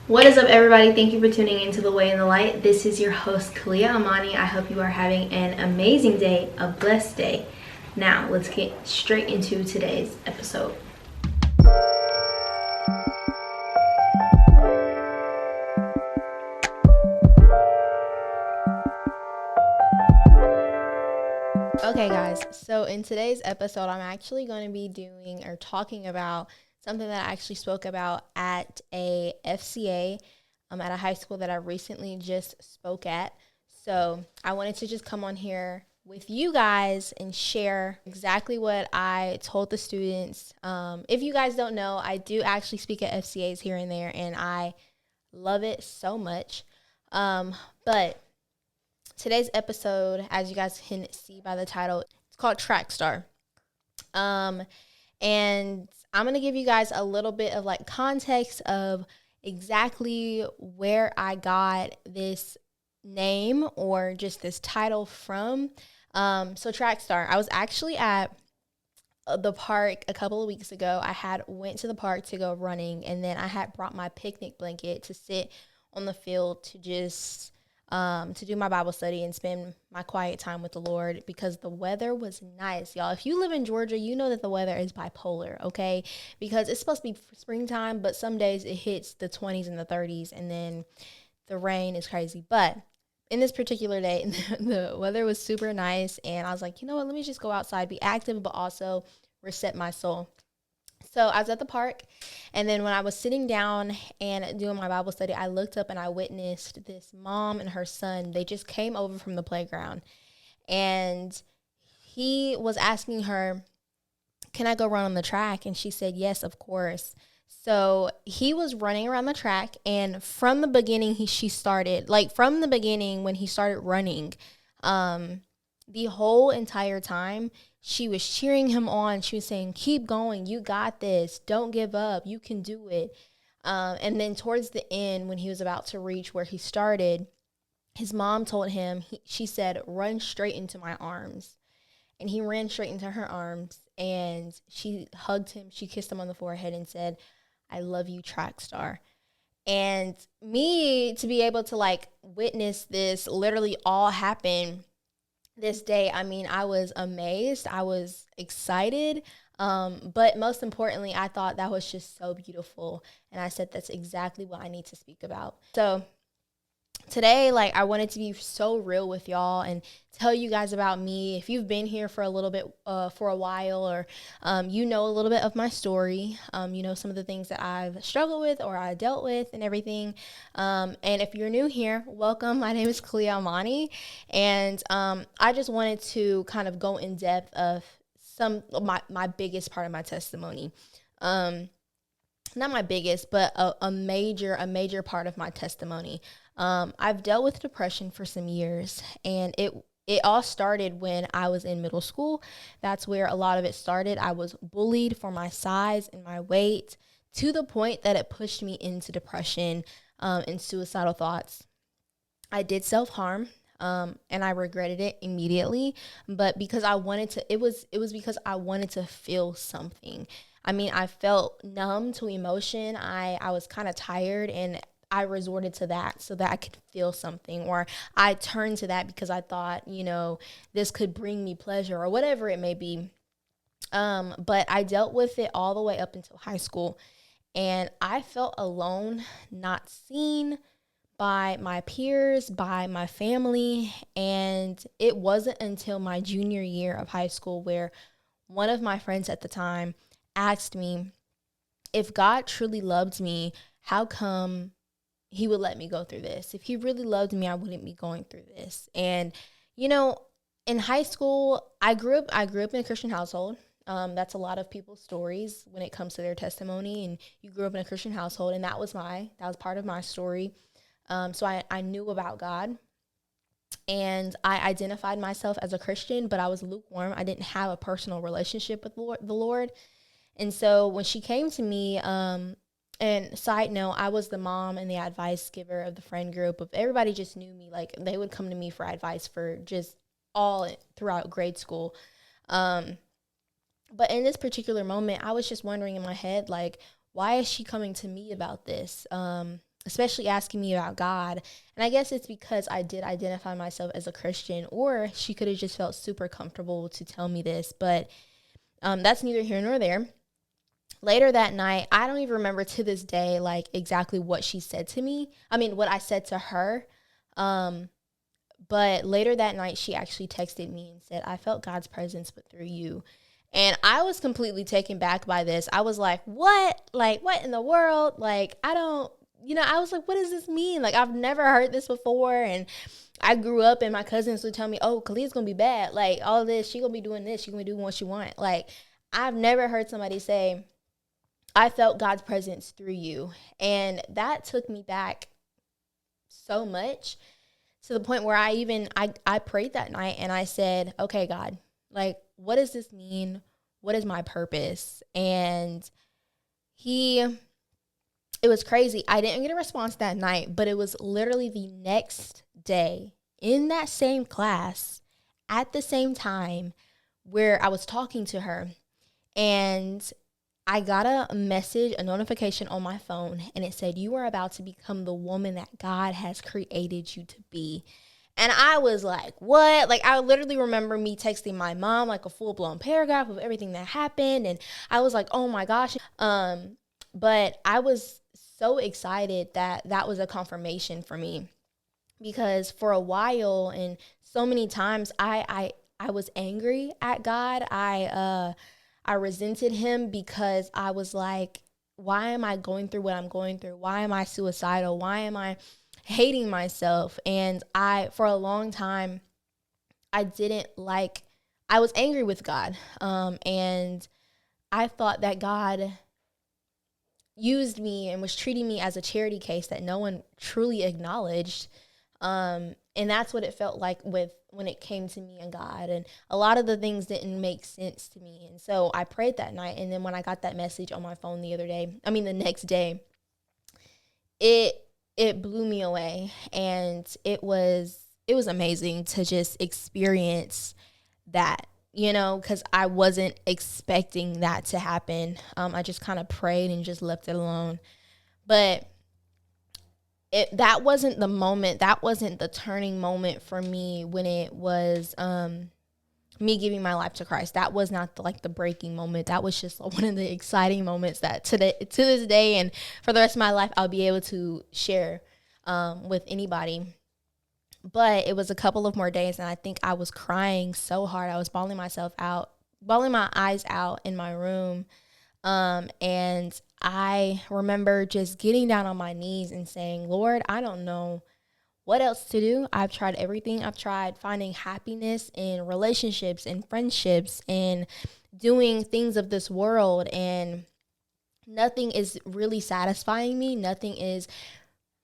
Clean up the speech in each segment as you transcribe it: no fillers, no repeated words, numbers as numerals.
What is up, everybody? Thank you for tuning into The Way and the Light. This is your host, Kalia Amani. I hope you are having an amazing day, a blessed day. Now, let's get straight into today's episode. Okay, guys, so in today's episode, I'm actually going to be doing or talking about something that I actually spoke about at a FCA at a high school that I recently just spoke at. So I wanted to just come on here with you guys and share exactly what I told the students. If you guys don't know, I do actually speak at FCAs here and there, and I love it so much. But today's episode, as you guys can see by the title, it's called Track Star. And I'm going to give you guys a little bit of like context of exactly where I got this name or just this title from. So Track Star, I was actually at the park a couple of weeks ago. I had went to the park to go running, and then I had brought my picnic blanket to sit on the field to just to do my Bible study and spend my quiet time with the Lord, because the weather was nice, y'all. If you live in Georgia, you know that the weather is bipolar, okay? Because it's supposed to be springtime, but some days it hits the 20s and the 30s, and then the rain is crazy. But in this particular day, the weather was super nice, and I was like, you know what, let me just go outside, be active, but also reset my soul. So I was at the park, and then when I was sitting down and doing my Bible study, I looked up and I witnessed this mom and her son. They just came over from the playground, and he was asking her, can I go run on the track? And she said, yes, of course. So he was running around the track, and from the beginning, she started, like from the beginning when he started running, the whole entire time, she was cheering him on. She was saying, keep going. You got this. Don't give up. You can do it. And then towards the end, when he was about to reach where he started, his mom told him, she said, run straight into my arms. And he ran straight into her arms, and she hugged him. She kissed him on the forehead and said, I love you, Track Star. And me to be able to like witness this literally all happen this day, I mean, I was amazed. I was excited. But most importantly, I thought that was just so beautiful. And I said, that's exactly what I need to speak about. So today, like, I wanted to be so real with y'all and tell you guys about me. If you've been here for a little bit, for a while, or you know a little bit of my story, you know some of the things that I've struggled with or I dealt with and everything. And if you're new here, welcome. My name is Kalia Amani, and I just wanted to kind of go in depth of some of my biggest part of my testimony. Not my biggest, but a major part of my testimony. I've dealt with depression for some years, and it all started when I was in middle school. That's where a lot of it started. I was bullied for my size and my weight, to the point that it pushed me into depression and suicidal thoughts. I did self-harm. And I regretted it immediately, but because I wanted to, it was because I wanted to feel something. I mean, I felt numb to emotion. I was kind of tired, and I resorted to that so that I could feel something, or I turned to that because I thought, you know, this could bring me pleasure or whatever it may be. But I dealt with it all the way up until high school, and I felt alone, not seen by my peers, by my family. And it wasn't until my junior year of high school where one of my friends at the time asked me, if God truly loved me, how come he would let me go through this? If he really loved me, I wouldn't be going through this. And, you know, in high school, I grew up in a Christian household. That's a lot of people's stories when it comes to their testimony. And you grew up in a Christian household, and that was part of my story. So I knew about God, and I identified myself as a Christian, but I was lukewarm. I didn't have a personal relationship with the Lord. And so when she came to me, and side note, I was the mom and the advice giver of the friend group. Of everybody just knew me. Like, they would come to me for advice for just all throughout grade school. But in this particular moment, I was just wondering in my head, like, why is she coming to me about this? especially asking me about God. And I guess it's because I did identify myself as a Christian, or she could have just felt super comfortable to tell me this, but that's neither here nor there. Later that night, I don't even remember to this day, like, exactly what she said to me. I mean, what I said to her. But later that night, she actually texted me and said, I felt God's presence, but through you. And I was completely taken back by this. I was like, what? Like, what in the world? Like, I don't, I was like, what does this mean? Like, I've never heard this before. And I grew up and my cousins would tell me, oh, Khalid's going to be bad. Like, all this, she going to be doing this. She going to be doing what she want. Like, I've never heard somebody say, I felt God's presence through you. And that took me back so much, to the point where I prayed that night and I said, okay, God, like, what does this mean? What is my purpose? And it was crazy. I didn't get a response that night, but it was literally the next day in that same class at the same time where I was talking to her. And I got a message, a notification on my phone, and it said, you are about to become the woman that God has created you to be. And I was like, what? Like, I literally remember me texting my mom, like, a full-blown paragraph of everything that happened. And I was like, oh my gosh. But I was so excited that that was a confirmation for me, because for a while and so many times I was angry at God. I resented him because I was like, why am I going through what I'm going through? Why am I suicidal? Why am I hating myself? And for a long time, I was angry with God. And I thought that God used me and was treating me as a charity case that no one truly acknowledged. And that's what it felt like when it came to me and God. And a lot of the things didn't make sense to me. And so I prayed that night. And then when I got that message on my phone the next day, it blew me away. And it was amazing to just experience that, because I wasn't expecting that to happen. I just kind of prayed and just left it alone. But that wasn't the moment. That wasn't the turning moment for me when it was me giving my life to Christ. That was not the breaking moment. That was just one of the exciting moments that to this day and for the rest of my life I'll be able to share with anybody. But it was a couple of more days, and I think I was crying so hard. I was bawling my eyes out in my room. And I remember just getting down on my knees and saying, Lord, I don't know what else to do. I've tried everything. I've tried finding happiness in relationships and friendships and doing things of this world, and nothing is really satisfying me. Nothing is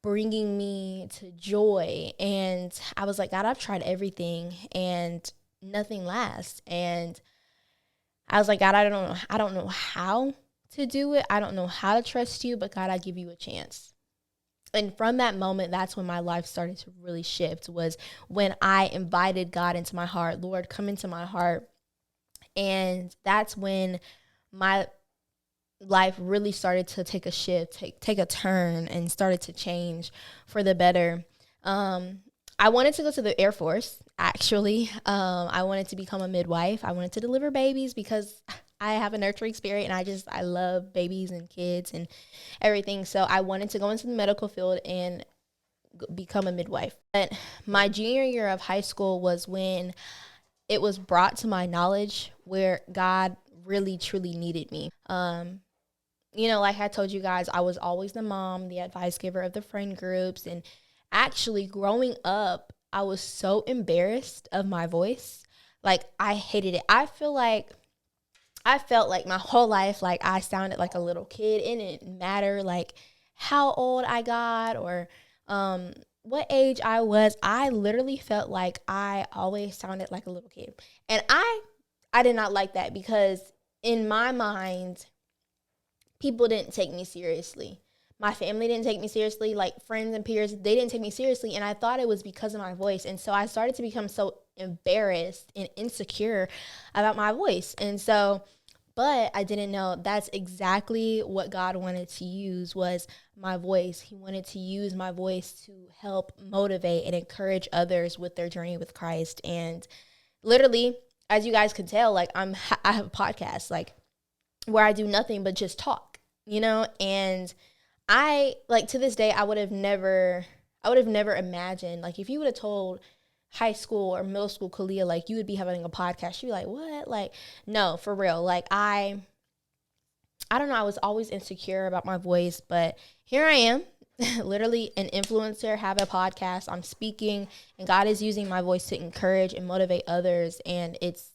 bringing me to joy. And I was like, God, I've tried everything and nothing lasts. And I was like, God, I don't know how to do it. I don't know how to trust you, but God, I give you a chance. And from that moment, that's when my life started to really shift, was when I invited God into my heart. Lord, come into my heart. And that's when my life really started to take a shift, take a turn, and started to change for the better. I wanted to go to the Air Force, actually. I wanted to become a midwife. I wanted to deliver babies because I have a nurturing spirit, and I love babies and kids and everything. So I wanted to go into the medical field and become a midwife. But my junior year of high school was when it was brought to my knowledge where God really, truly needed me. Like I told you guys, I was always the mom, the advice giver of the friend groups. And actually growing up, I was so embarrassed of my voice. Like, I hated it. I felt like my whole life, like, I sounded like a little kid. It didn't matter like how old I got or what age I was. I literally felt like I always sounded like a little kid. And I did not like that, because in my mind, people didn't take me seriously. My family didn't take me seriously. Like, friends and peers, they didn't take me seriously. And I thought it was because of my voice. And so I started to become so embarrassed and insecure about my voice. And so But I didn't know that's exactly what God wanted to use, was my voice. He wanted to use my voice to help motivate and encourage others with their journey with Christ. And literally, as you guys can tell, like I have a podcast, like, where I do nothing but just talk, and I, like, to this day, I would have never imagined, like, if you would have told high school or middle school Kalia, like, you would be having a podcast, she'd be like, what? Like, no, for real. Like, I don't know, I was always insecure about my voice, but here I am, literally an influencer, have a podcast, I'm speaking, and God is using my voice to encourage and motivate others, and it's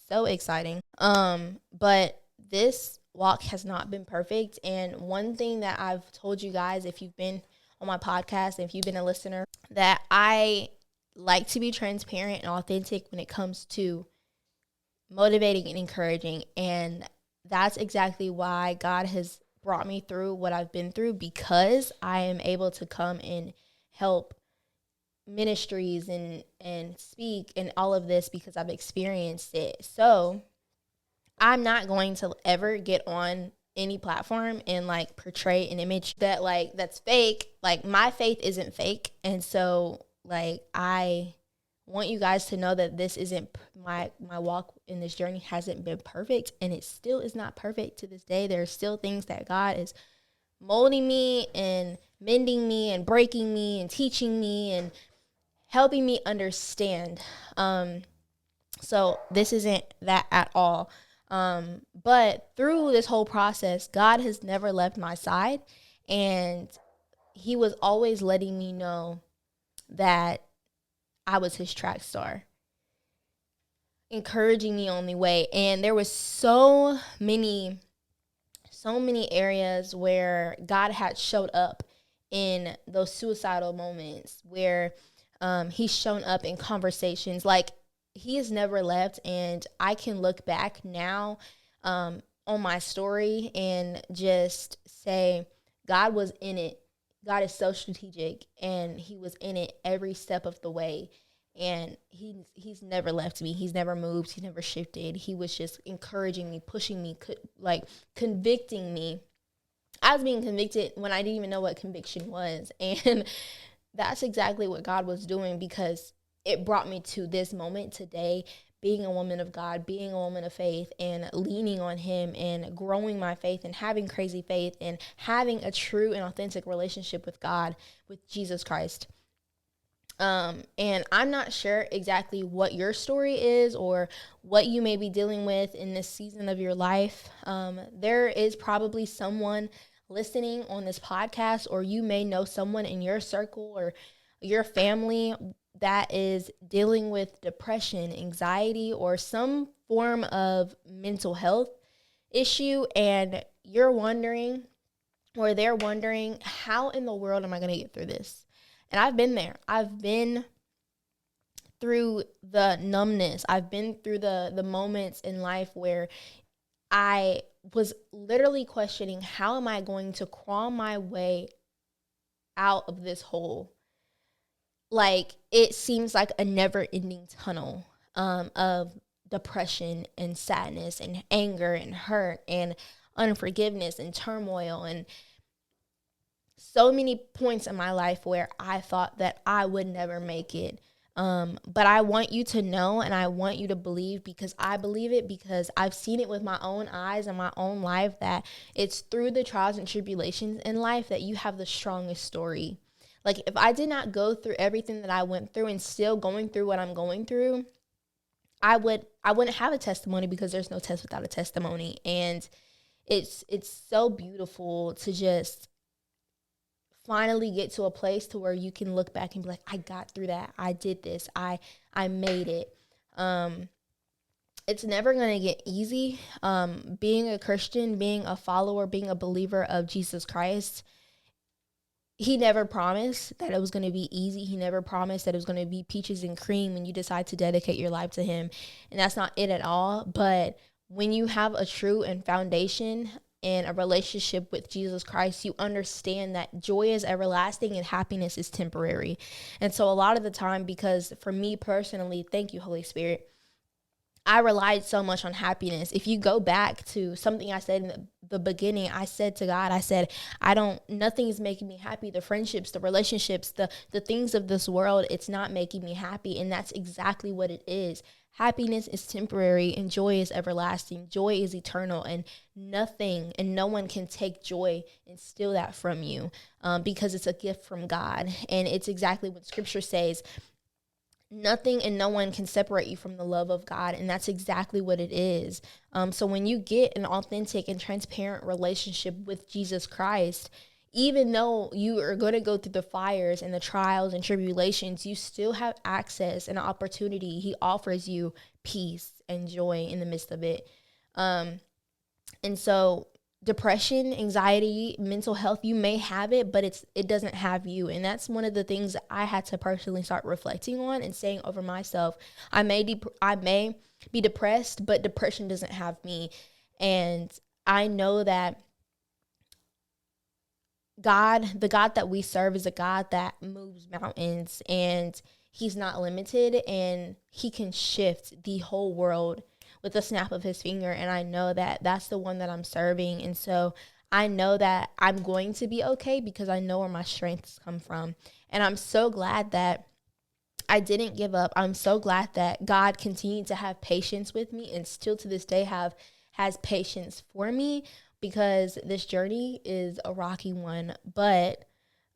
so exciting. But this walk has not been perfect, and one thing that I've told you guys, if you've been on my podcast, if you've been a listener, that I like to be transparent and authentic when it comes to motivating and encouraging, and that's exactly why God has brought me through what I've been through, because I am able to come and help ministries and speak and all of this because I've experienced it. So I'm not going to ever get on any platform and like portray an image that like that's fake. Like, my faith isn't fake. And so like I want you guys to know that this isn't my walk in this journey hasn't been perfect, and it still is not perfect to this day. There are still things that God is molding me and mending me and breaking me and teaching me and helping me understand. So this isn't that at all. But through this whole process, God has never left my side, and he was always letting me know that I was his track star, encouraging me on the way. And there was so many areas where God had showed up in those suicidal moments, where he's shown up in conversations. Like, he has never left, and I can look back now on my story and just say, God was in it. God is so strategic, and he was in it every step of the way. And he's never left me. He's never moved. He never shifted. He was just encouraging me, pushing me, like convicting me. I was being convicted when I didn't even know what conviction was. And that's exactly what God was doing, because it brought me to this moment today, being a woman of God, being a woman of faith, and leaning on him and growing my faith and having crazy faith and having a true and authentic relationship with God, with Jesus Christ. And I'm not sure exactly what your story is or what you may be dealing with in this season of your life. There is probably someone listening on this podcast, or you may know someone in your circle or your family that is dealing with depression, anxiety, or some form of mental health issue, and you're wondering, or they're wondering, how in the world am I going to get through this? And I've been there. I've been through the numbness. I've been through the moments in life where I was literally questioning, how am I going to crawl my way out of this hole? Like, it seems like a never-ending tunnel of depression and sadness and anger and hurt and unforgiveness and turmoil, and so many points in my life where I thought that I would never make it. But I want you to know, and I want you to believe, because I believe it, because I've seen it with my own eyes and my own life, that it's through the trials and tribulations in life that you have the strongest story. Like, if I did not go through everything that I went through and still going through what I'm going through, I wouldn't have a testimony, because there's no test without a testimony. And it's so beautiful to just finally get to a place to where you can look back and be like, I got through that. I did this. I made it. It's never going to get easy. Being a Christian, being a follower, being a believer of Jesus Christ, he never promised that it was going to be easy. He never promised that it was going to be peaches and cream when you decide to dedicate your life to him. And that's not it at all. But when you have a true and foundation and a relationship with Jesus Christ, you understand that joy is everlasting and happiness is temporary. And so a lot of the time, because for me personally, thank you, Holy Spirit, I relied so much on happiness. If you go back to something I said in the beginning, I said to God, I said, nothing is making me happy. The friendships, the relationships, the things of this world, it's not making me happy. And that's exactly what it is. Happiness is temporary and joy is everlasting. Joy is eternal, and nothing and no one can take joy and steal that from you, because it's a gift from God. And it's exactly what Scripture says. Nothing and no one can separate you from the love of God, and that's exactly what it is. So when you get an authentic and transparent relationship with Jesus Christ, even though you are going to go through the fires and the trials and tribulations, you still have access and opportunity. He offers you peace and joy in the midst of it. And so depression, anxiety, mental health, you may have it, but it doesn't have you. And that's one of the things that I had to personally start reflecting on and saying over myself. I may be depressed, but depression doesn't have me. And I know that the God that we serve, is a God that moves mountains, and he's not limited, and he can shift the whole world with a snap of his finger. And I know that that's the one that I'm serving. And so I know that I'm going to be okay because I know where my strengths come from. And I'm so glad that I didn't give up. I'm so glad that God continued to have patience with me, and still to this day has patience for me, because this journey is a rocky one. But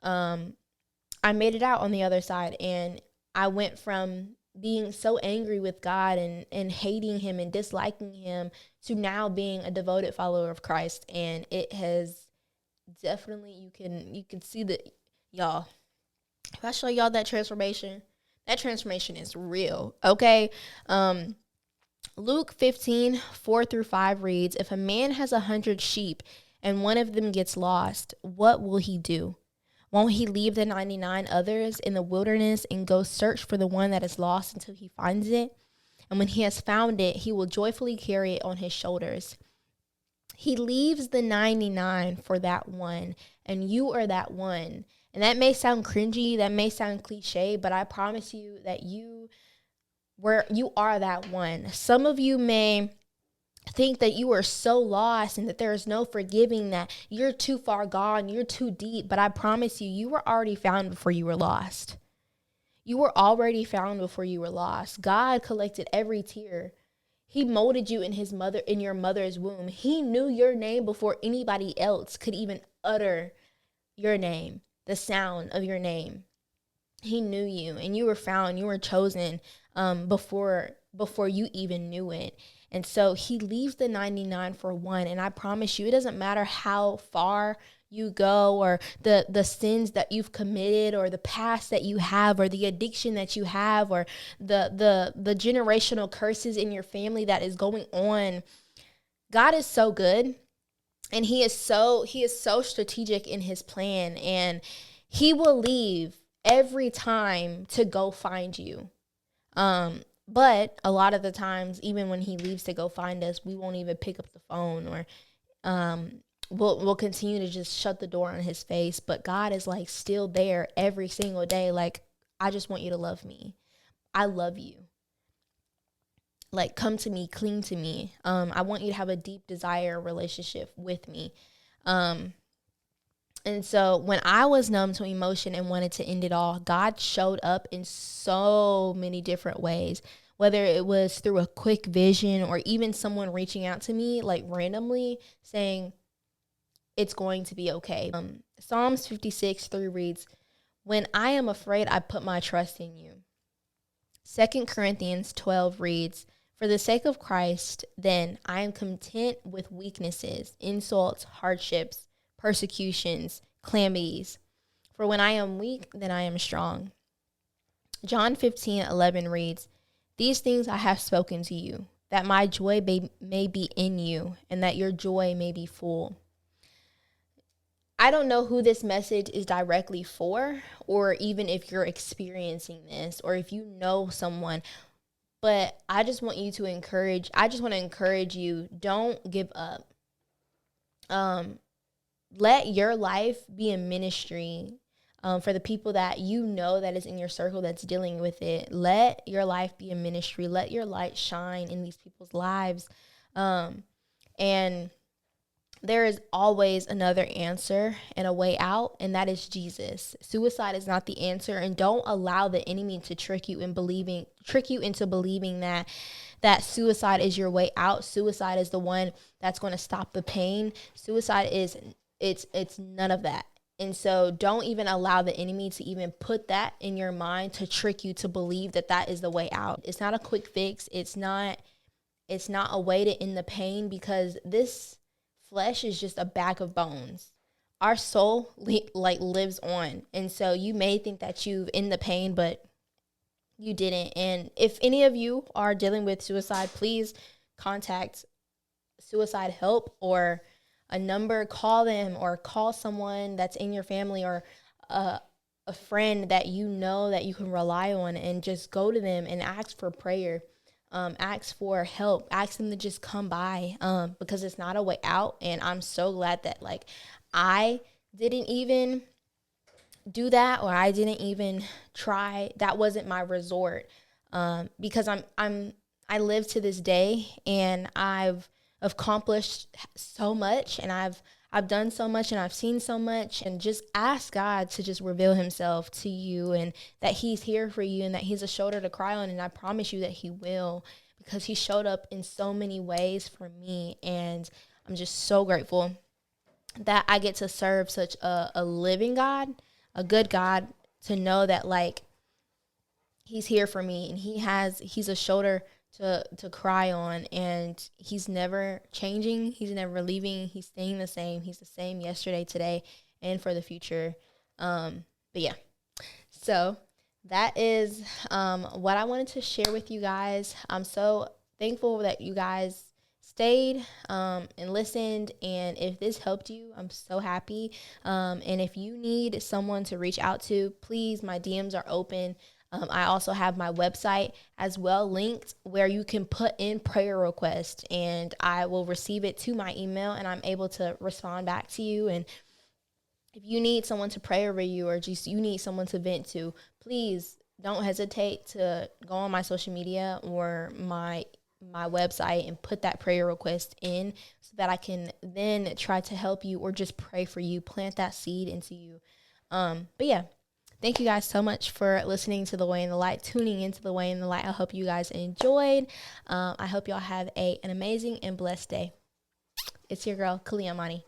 I made it out on the other side, and I went from being so angry with God and hating him and disliking him to now being a devoted follower of Christ. And it has definitely, you can see that, y'all, if I show y'all that transformation is real. Okay. Luke 15:4-5 reads, if a man has 100 sheep and one of them gets lost, what will he do? Won't he leave the 99 others in the wilderness and go search for the one that is lost until he finds it? And when he has found it, he will joyfully carry it on his shoulders. He leaves the 99 for that one, and you are that one. And that may sound cringy, that may sound cliche, but I promise you that you are that one. Some of you may think that you are so lost and that there is no forgiving, that you're too far gone, you're too deep. But I promise you, you were already found before you were lost. You were already found before you were lost. God collected every tear. He molded you in your mother's womb. He knew your name before anybody else could even utter your name, the sound of your name. He knew you, and you were found, you were chosen before you even knew it. And so he leaves the 99 for one. And I promise you, it doesn't matter how far you go, or the sins that you've committed, or the past that you have, or the addiction that you have, or the generational curses in your family that is going on. God is so good, and he is so strategic in his plan, and he will leave every time to go find you. But a lot of the times, even when he leaves to go find us, we won't even pick up the phone, or we'll continue to just shut the door on his face. But God is like still there every single day. Like, I just want you to love me. I love you. Like, come to me, cling to me. I want you to have a deep desire relationship with me. And so when I was numb to emotion and wanted to end it all, God showed up in so many different ways, whether it was through a quick vision, or even someone reaching out to me like randomly saying, it's going to be okay. Psalms 56:3 reads, when I am afraid, I put my trust in you. 2 Corinthians 12 reads, for the sake of Christ, then I am content with weaknesses, insults, hardships, persecutions, calamities. For when I am weak, then I am strong. John 15:11 reads, these things I have spoken to you, that my joy may be in you, and that your joy may be full. I don't know who this message is directly for, or even if you're experiencing this, or if you know someone, but I just want to encourage you, don't give up. Let your life be a ministry. For the people that you know that is in your circle that's dealing with it, let your life be a ministry. Let your light shine in these people's lives. And there is always another answer and a way out, and that is Jesus. Suicide is not the answer, and don't allow the enemy to trick you into believing that suicide is your way out. Suicide is the one that's going to stop the pain. Suicide is it's none of that. And so don't even allow the enemy to even put that in your mind to trick you to believe that that is the way out. It's not a quick fix. It's not a way to end the pain, because this flesh is just a bag of bones. Our soul lives on. And so you may think that you've ended the pain, but you didn't. And if any of you are dealing with suicide, please contact suicide help or a number. Call them, or call someone that's in your family, or a friend that you know that you can rely on, and just go to them and ask for prayer. Ask for help, ask them to just come by, because it's not a way out. And I'm so glad that I didn't even do that, or I didn't even try. That wasn't my resort, because I live to this day, and I've accomplished so much, and I've done so much, and I've seen so much. And just ask God to just reveal himself to you, and that he's here for you, and that he's a shoulder to cry on. And I promise you that he will, because he showed up in so many ways for me. And I'm just so grateful that I get to serve such a living God, a good God, to know that he's here for me, and he's a shoulder to cry on, and he's never changing. He's never leaving. He's staying the same. He's the same yesterday, today, and for the future. But yeah, so that is what I wanted to share with you guys. I'm so thankful that you guys stayed and listened, and if this helped you, I'm so happy. And if you need someone to reach out to, please, my DMs are open. I also have my website as well linked, where you can put in prayer requests, and I will receive it to my email, and I'm able to respond back to you. And if you need someone to pray over you, or just you need someone to vent to, please don't hesitate to go on my social media or my website and put that prayer request in, so that I can then try to help you, or just pray for you, plant that seed into you. But yeah, thank you guys so much for listening to The Way and the Light, tuning into The Way and the Light. I hope you guys enjoyed. I hope y'all have an amazing and blessed day. It's your girl, Kaliamani.